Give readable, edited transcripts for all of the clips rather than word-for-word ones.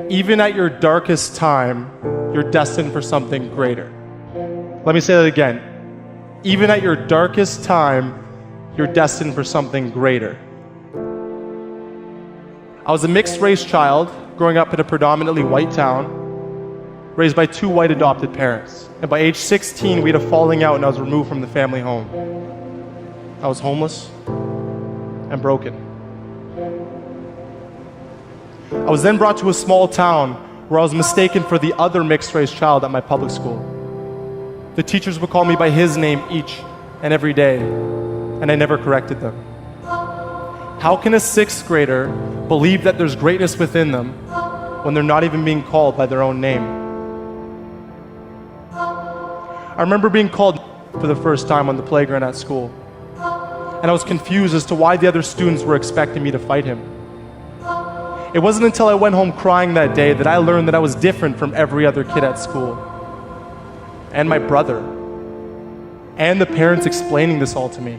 Even at your darkest time, you're destined for something greater. Let me say that again. Even at your darkest time, you're destined for something greater. I was a mixed-race child growing up in a predominantly white town, raised by two white adopted parents. And by age 16, we had a falling out and I was removed from the family home. I was homeless and broken. I was then brought to a small town where I was mistaken for the other mixed-race child at my public school. The teachers would call me by his name each and every day, and I never corrected them. How can a sixth grader believe that there's greatness within them when they're not even being called by their own name? I remember being called for the first time on the playground at school, and I was confused as to why the other students were expecting me to fight him. It wasn't until I went home crying that day that I learned that I was different from every other kid at school, and my brother, and the parents explaining this all to me.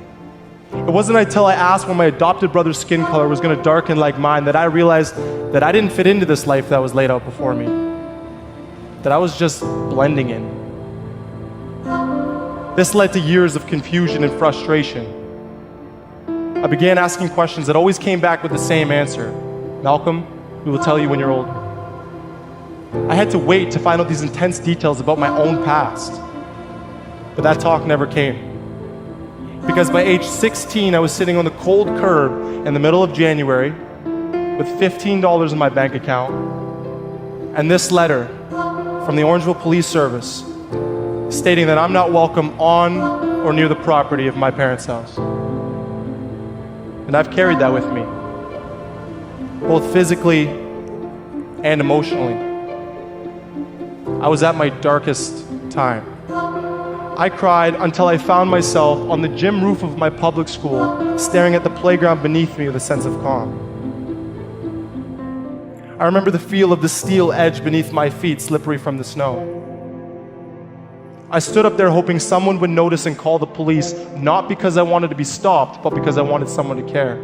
It wasn't until I asked when my adopted brother's skin color was going to darken like mine that I realized that I didn't fit into this life that was laid out before me, that I was just blending in. This led to years of confusion and frustration. I began asking questions that always came back with the same answer. Malcolm, we will tell you when you're older. I had to wait to find out these intense details about my own past. But that talk never came. Because by age 16, I was sitting on the cold curb in the middle of January with $15 in my bank account and this letter from the Orangeville Police Service stating that I'm not welcome on or near the property of my parents' house. And I've carried that with me, both physically and emotionally. I was at my darkest time. I cried until I found myself on the gym roof of my public school, staring at the playground beneath me with a sense of calm. I remember the feel of the steel edge beneath my feet, slippery from the snow. I stood up there hoping someone would notice and call the police, not because I wanted to be stopped, but because I wanted someone to care.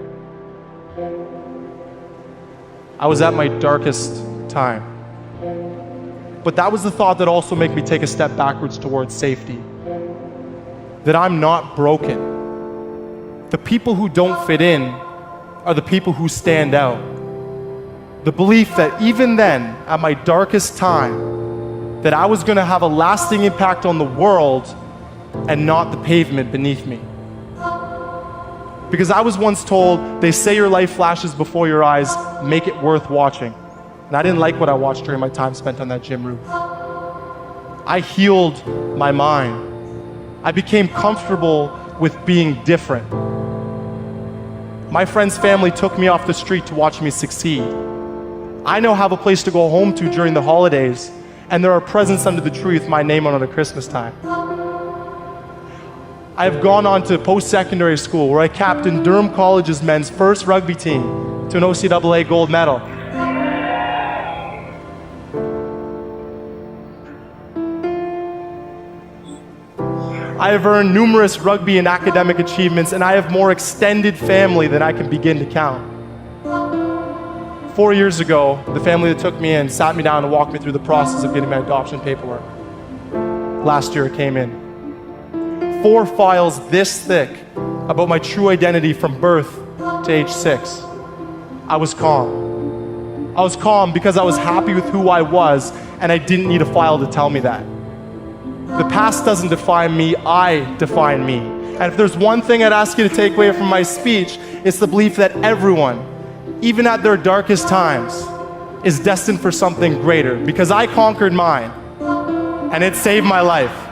I was at my darkest time. But that was the thought that also made me take a step backwards towards safety. That I'm not broken. The people who don't fit in are the people who stand out. The belief that even then, at my darkest time, that I was going to have a lasting impact on the world and not the pavement beneath me. Because I was once told, they say your life flashes before your eyes, make it worth watching. And I didn't like what I watched during my time spent on that gym roof. I healed my mind. I became comfortable with being different. My friend's family took me off the street to watch me succeed. I now have a place to go home to during the holidays, and there are presents under the tree with my name on it at Christmas time. I have gone on to post-secondary school where I captained Durham College's men's first rugby team to an OCAA gold medal. I have earned numerous rugby and academic achievements, and I have more extended family than I can begin to count. 4 years ago, the family that took me in sat me down and walked me through the process of getting my adoption paperwork. Last year it came in. 4 files this thick about my true identity from birth to age 6. I was calm. I was calm because I was happy with who I was, and I didn't need a file to tell me that. The past doesn't define me, I define me. And if there's one thing I'd ask you to take away from my speech, it's the belief that everyone, even at their darkest times, is destined for something greater, because I conquered mine, and it saved my life.